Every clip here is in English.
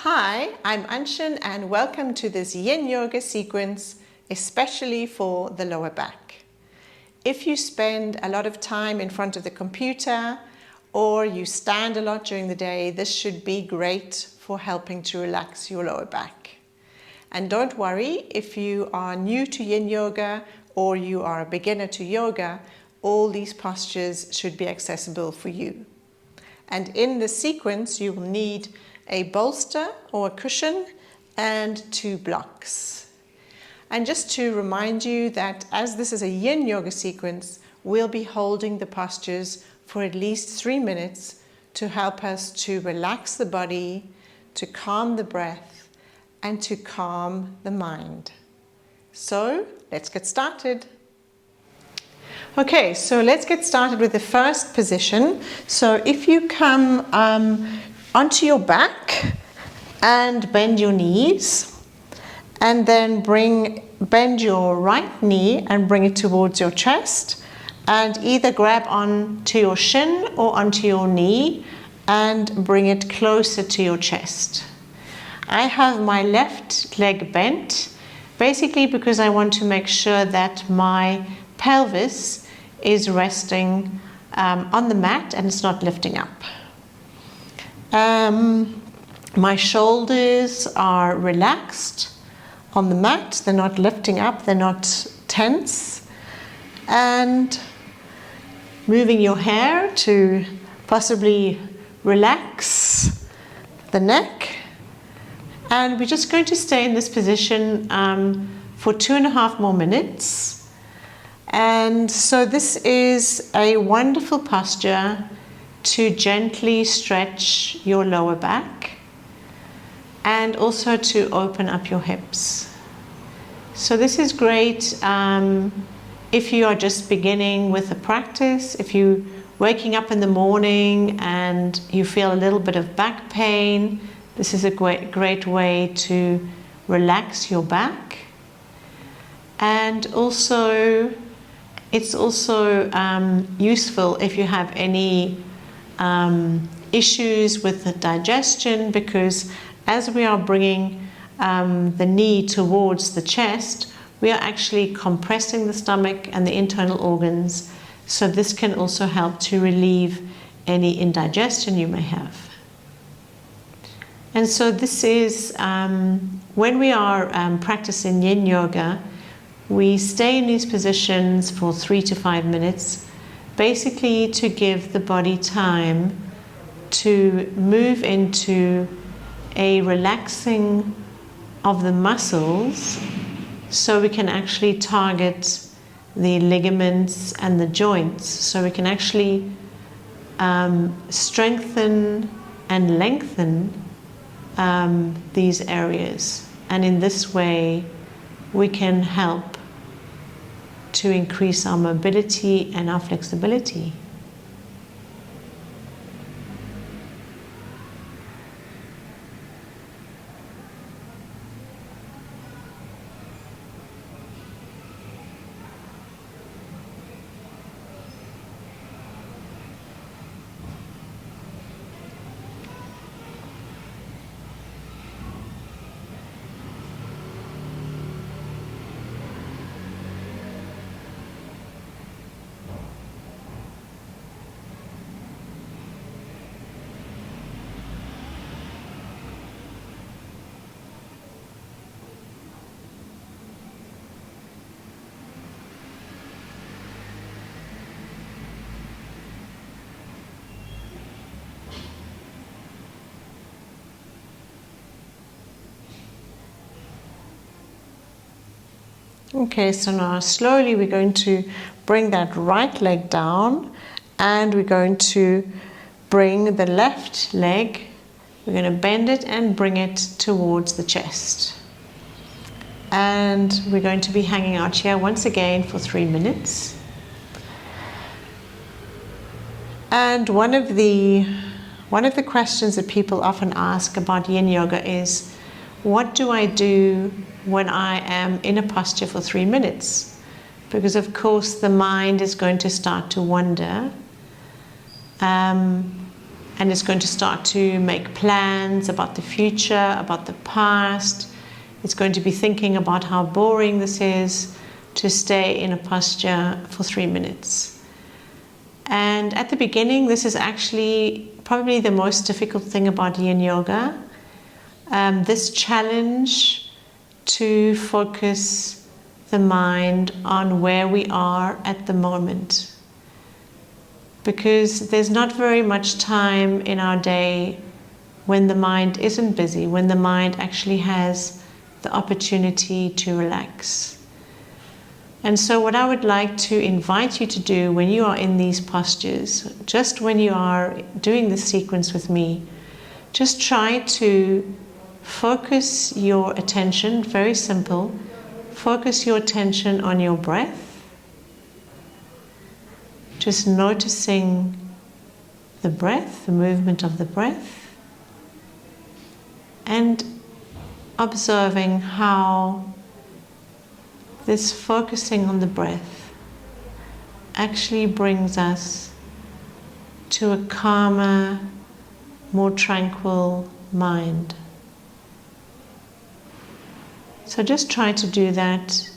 Hi, I'm Annchen and welcome to this yin yoga sequence, especially for the lower back. If you spend a lot of time in front of the computer or you stand a lot during the day, this should be great for helping to relax your lower back. And don't worry, if you are new to yin yoga or you are a beginner to yoga, all these postures should be accessible for you. And in the sequence, you will need a bolster or a cushion and 2 blocks. And just to remind you that as this is a yin yoga sequence, we'll be holding the postures for at least 3 minutes to help us to relax the body, to calm the breath, and to calm the mind. So let's get started. Okay, so let's get started with the first position. So if you come onto your back and bend your knees, and then bend your right knee and bring it towards your chest, and either grab onto your shin or onto your knee and bring it closer to your chest. I have my left leg bent, basically because I want to make sure that my pelvis is resting on the mat and it's not lifting up. My shoulders are relaxed on the mat, they're not lifting up, they're not tense. And moving your hair to possibly relax the neck. And we're just going to stay in this position for 2.5 more minutes. And so this is a wonderful posture to gently stretch your lower back and also to open up your hips. So this is great if you are just beginning with the practice, if you're waking up in the morning and you feel a little bit of back pain, this is a great way to relax your back. And also, it's also useful if you have any issues with the digestion, because as we are bringing the knee towards the chest, we are actually compressing the stomach and the internal organs. So this can also help to relieve any indigestion you may have. And so this is, when we are practicing yin yoga, we stay in these positions for 3 to 5 minutes, basically to give the body time to move into a relaxing of the muscles, so we can actually target the ligaments and the joints, so we can actually strengthen and lengthen these areas. And in this way, we can help to increase our mobility and our flexibility. Okay, so now slowly we're going to bring that right leg down, and we're going to bring the left leg, we're going to bend it and bring it towards the chest. And we're going to be hanging out here once again for 3 minutes. And one of the questions that people often ask about yin yoga is, what do I do when I am in a posture for 3 minutes? Because of course the mind is going to start to wander. and it's going to start to make plans about the future, about the past. It's going to be thinking about how boring this is to stay in a posture for 3 minutes. And at the beginning, this is actually probably the most difficult thing about yin yoga. This challenge to focus the mind on where we are at the moment. Because there's not very much time in our day when the mind isn't busy, when the mind actually has the opportunity to relax. And so what I would like to invite you to do when you are in these postures, just when you are doing this sequence with me, just try to focus your attention, very simple, focus your attention on your breath. Just noticing the breath, the movement of the breath, and observing how this focusing on the breath actually brings us to a calmer, more tranquil mind. So just try to do that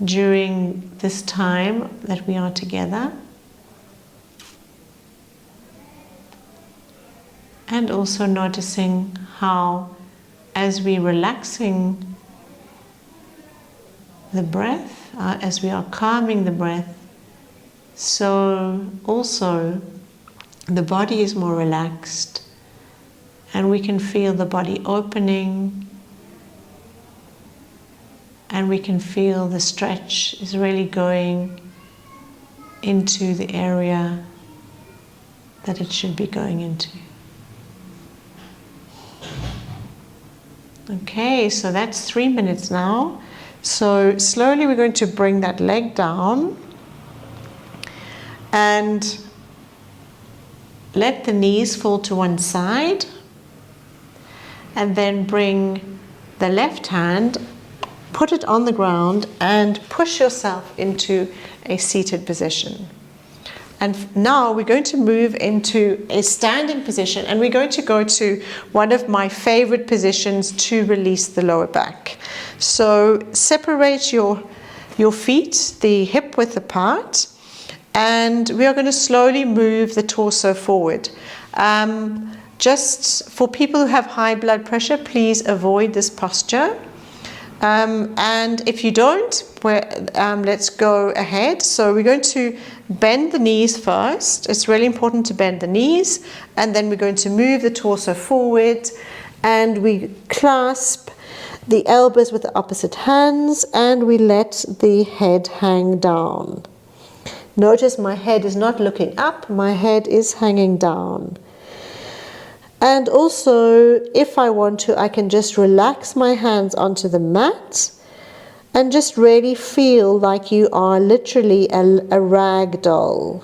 during this time that we are together. And also noticing how, as we're relaxing the breath, as we are calming the breath, so also the body is more relaxed, and we can feel the body opening, and we can feel the stretch is really going into the area that it should be going into. Okay, so that's 3 minutes now. So slowly we're going to bring that leg down and let the knees fall to one side, and then bring the left hand, put it on the ground and push yourself into a seated position. And now we're going to move into a standing position, and we're going to go to one of my favorite positions to release the lower back. So separate your feet, the hip width apart, and we are going to slowly move the torso forward. Just for people who have high blood pressure, please avoid this posture. And if you don't, let's go ahead. So we're going to bend the knees first. It's really important to bend the knees, and then we're going to move the torso forward, and we clasp the elbows with the opposite hands, and we let the head hang down. Notice my head is not looking up, my head is hanging down. And also, if I want to, I can just relax my hands onto the mat and just really feel like you are literally a rag doll.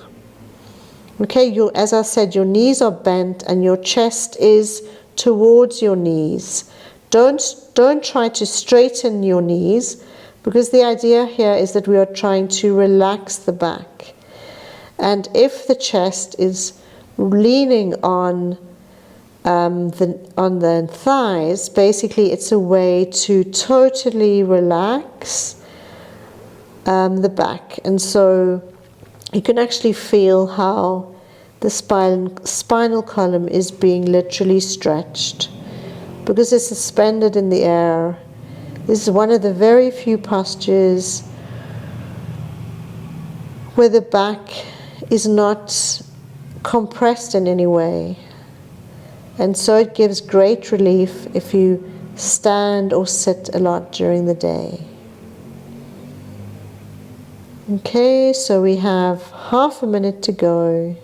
Okay, as I said, your knees are bent and your chest is towards your knees. Don't try to straighten your knees, because the idea here is that we are trying to relax the back. And if the chest is leaning on the thighs, basically it's a way to totally relax the back. And so you can actually feel how the spinal column is being literally stretched, because it's suspended in the air. This is one of the very few postures where the back is not compressed in any way. And so it gives great relief if you stand or sit a lot during the day. Okay, so we have half a minute to go.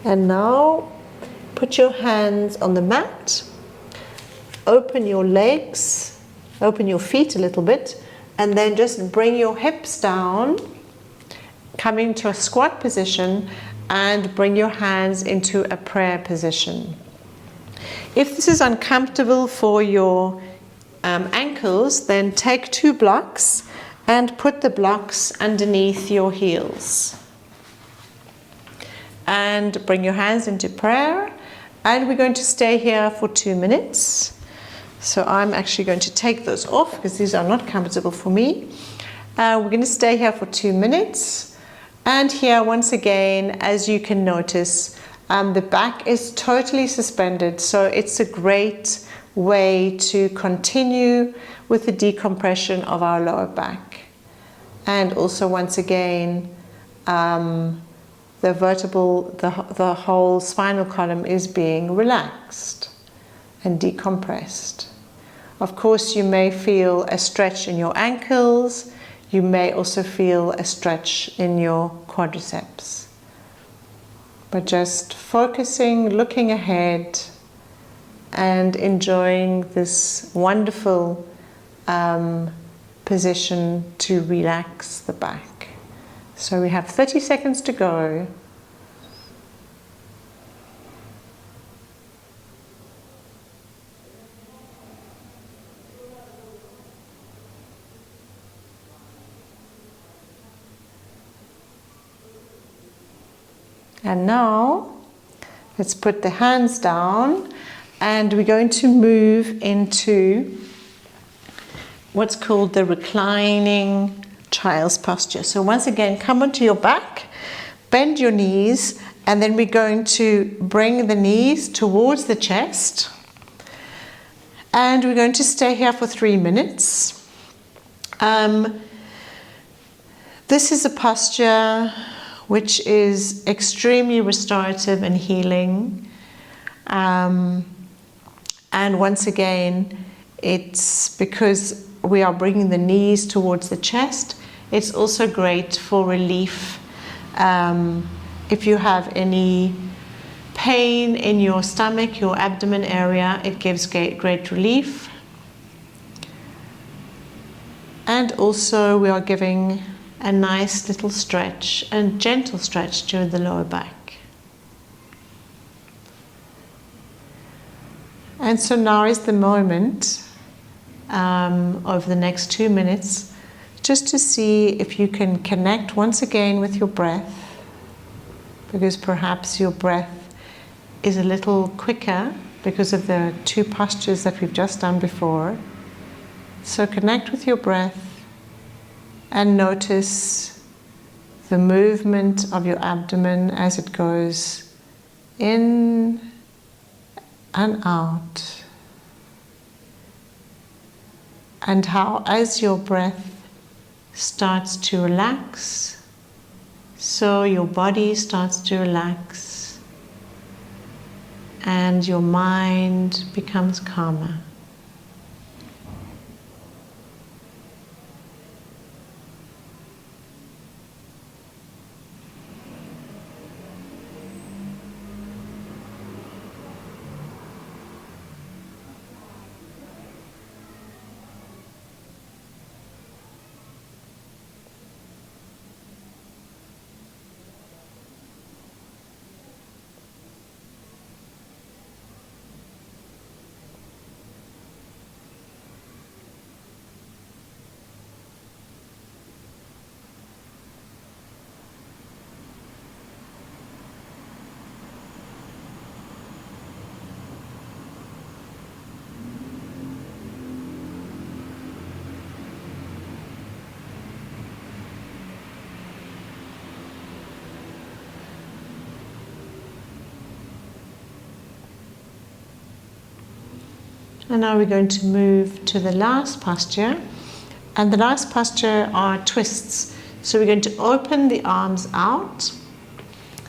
And now put your hands on the mat, open your legs, open your feet a little bit, and then just bring your hips down, come into a squat position and bring your hands into a prayer position. If this is uncomfortable for your ankles, then take 2 blocks and put the blocks underneath your heels. And bring your hands into prayer. And we're going to stay here for 2 minutes. So I'm actually going to take those off because these are not comfortable for me. We're going to stay here for 2 minutes. And here, once again, as you can notice, the back is totally suspended. So it's a great way to continue with the decompression of our lower back. And also, once again, the vertebral, the whole spinal column is being relaxed and decompressed. Of course, you may feel a stretch in your ankles. You may also feel a stretch in your quadriceps. But just focusing, looking ahead, and enjoying this wonderful position to relax the back. So we have 30 seconds to go. And now, let's put the hands down and we're going to move into what's called the reclining child's posture. So once again, come onto your back, bend your knees, and then we're going to bring the knees towards the chest. And we're going to stay here for 3 minutes. This is a posture which is extremely restorative and healing. And once again, it's because we are bringing the knees towards the chest. It's also great for relief. If you have any pain in your stomach, your abdomen area, it gives great relief. And also we are giving a nice little stretch, a gentle stretch to the lower back. And so now is the moment over the next 2 minutes just to see if you can connect once again with your breath, because perhaps your breath is a little quicker because of the 2 postures that we've just done before. So connect with your breath and notice the movement of your abdomen as it goes in and out. And how, as your breath starts to relax, so your body starts to relax and your mind becomes calmer. And now we're going to move to the last posture. And the last posture are twists. So we're going to open the arms out,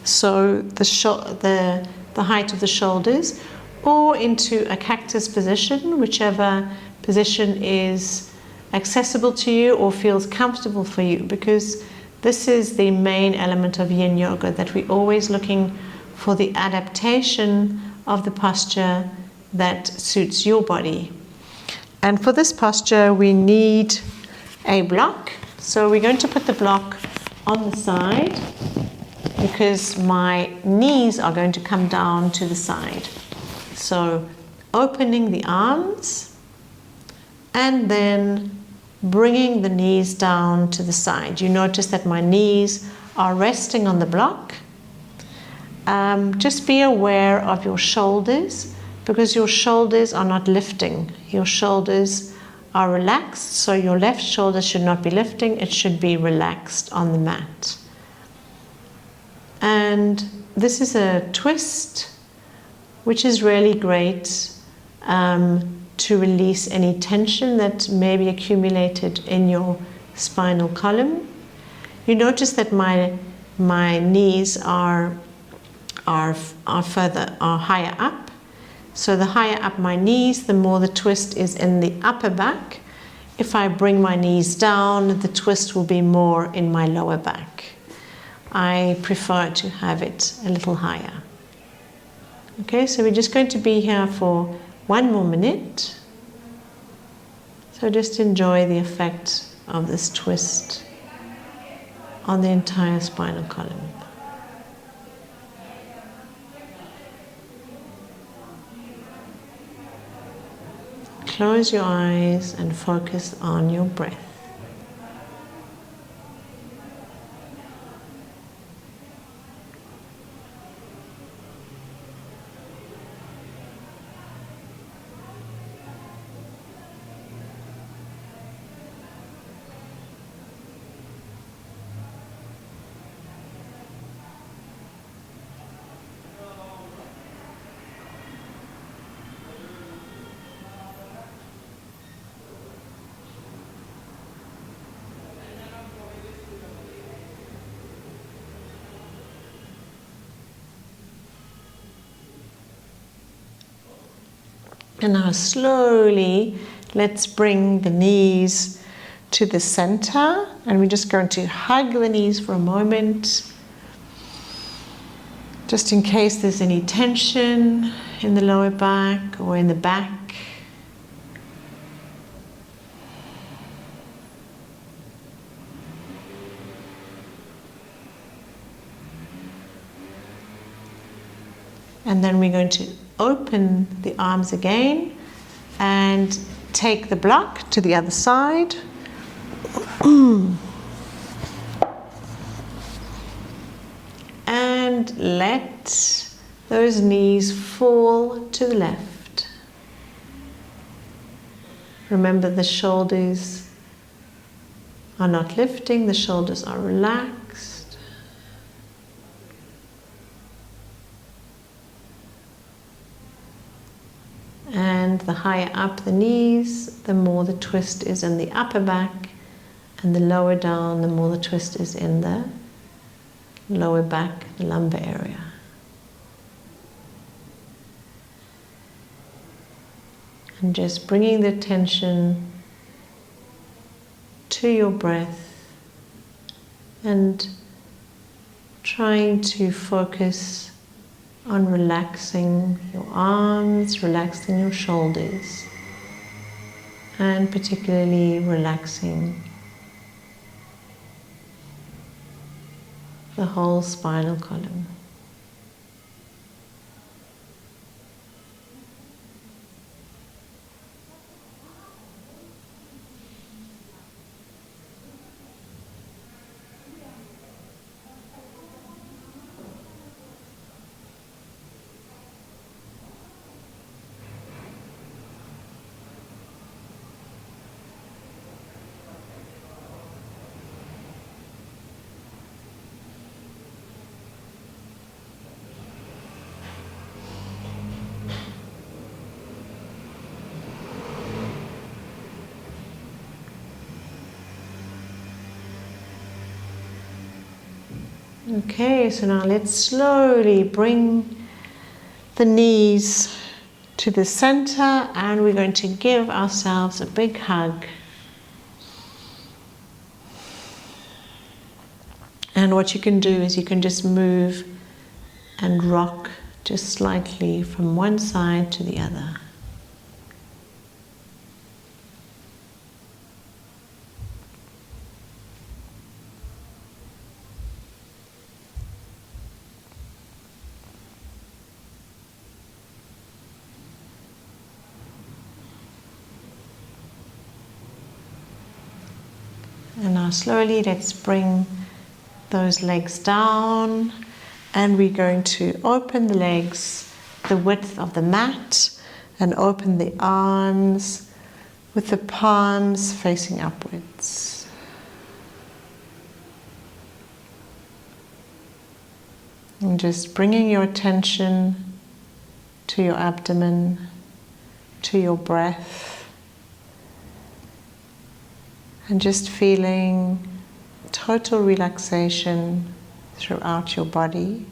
so the height of the shoulders, or into a cactus position, whichever position is accessible to you or feels comfortable for you, because this is the main element of yin yoga, that we're always looking for the adaptation of the posture that suits your body. And for this posture we need a block. So we're going to put the block on the side because my knees are going to come down to the side. So opening the arms and then bringing the knees down to the side. You notice that my knees are resting on the block. Just be aware of your shoulders because your shoulders are not lifting. Your shoulders are relaxed, so your left shoulder should not be lifting, it should be relaxed on the mat. And this is a twist which is really great to release any tension that may be accumulated in your spinal column. You notice that my knees are higher up. So the higher up my knees, the more the twist is in the upper back. If I bring my knees down, the twist will be more in my lower back. I prefer to have it a little higher. Okay, so we're just going to be here for 1 more minute. So just enjoy the effect of this twist on the entire spinal column. Close your eyes and focus on your breath. And now slowly, let's bring the knees to the center. And we're just going to hug the knees for a moment. Just in case there's any tension in the lower back or in the back. And then we're going to open the arms again and take the block to the other side. And let those knees fall to the left. Remember, the shoulders are not lifting, the shoulders are relaxed. And the higher up the knees, the more the twist is in the upper back, and the lower down, the more the twist is in the lower back, the lumbar area. And just bringing the attention to your breath and trying to focus on relaxing your arms, relaxing your shoulders, and particularly relaxing the whole spinal column. Okay, so now let's slowly bring the knees to the center and we're going to give ourselves a big hug. And what you can do is you can just move and rock just slightly from one side to the other. And now slowly let's bring those legs down, and we're going to open the legs the width of the mat and open the arms with the palms facing upwards. And just bringing your attention to your abdomen, to your breath, and just feeling total relaxation throughout your body.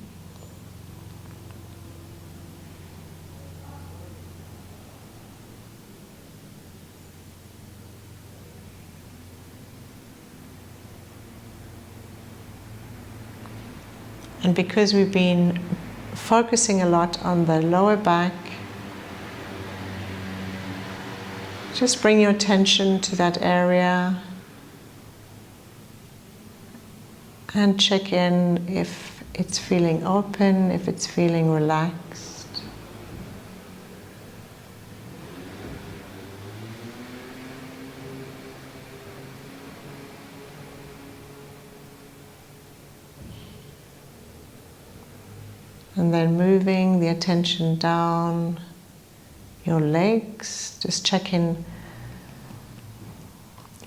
And because we've been focusing a lot on the lower back, just bring your attention to that area and check in if it's feeling open, if it's feeling relaxed. And then moving the attention down your legs, just check in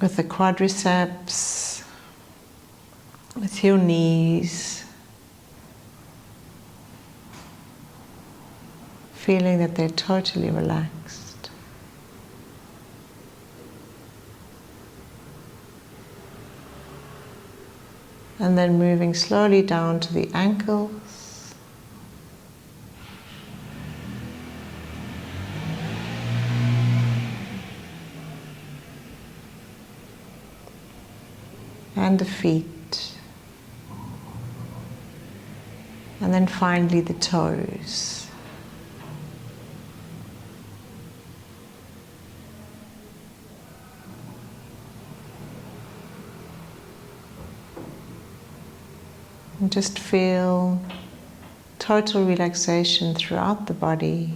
with the quadriceps, with your knees, feeling that they're totally relaxed. And then moving slowly down to the ankles. And the feet, and then finally the toes. And just feel total relaxation throughout the body.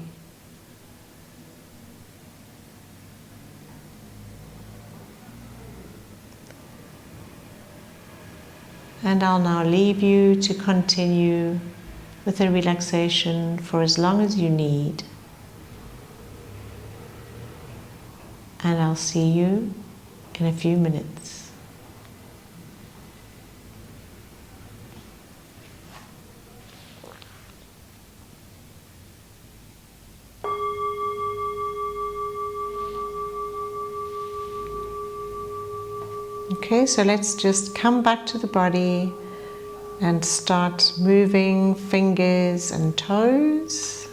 And I'll now leave you to continue with the relaxation for as long as you need. And I'll see you in a few minutes. Okay, so let's just come back to the body and start moving fingers and toes.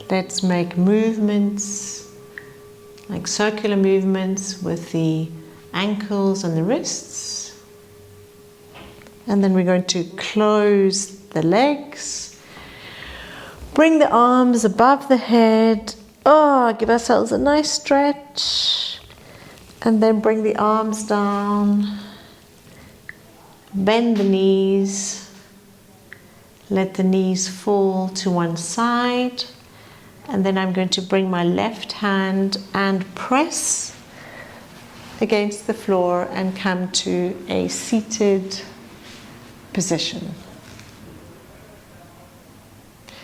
Let's make movements, like circular movements with the ankles and the wrists. And then we're going to close the legs. Bring the arms above the head. Give ourselves a nice stretch. And then bring the arms down, bend the knees, let the knees fall to one side, and then I'm going to bring my left hand and press against the floor and come to a seated position.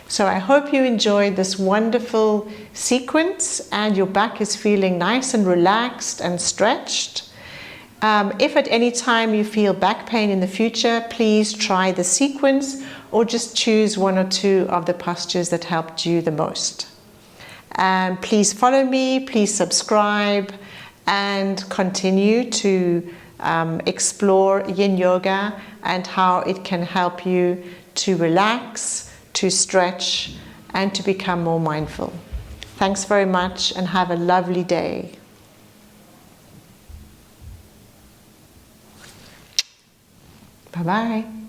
So I hope you enjoyed this wonderful sequence and your back is feeling nice and relaxed and stretched. If at any time you feel back pain in the future, please try the sequence or just choose one or two of the postures that helped you the most. Please follow me, please subscribe, and continue to explore yin yoga and how it can help you to relax, to stretch, and to become more mindful. Thanks very much and have a lovely day. Bye-bye.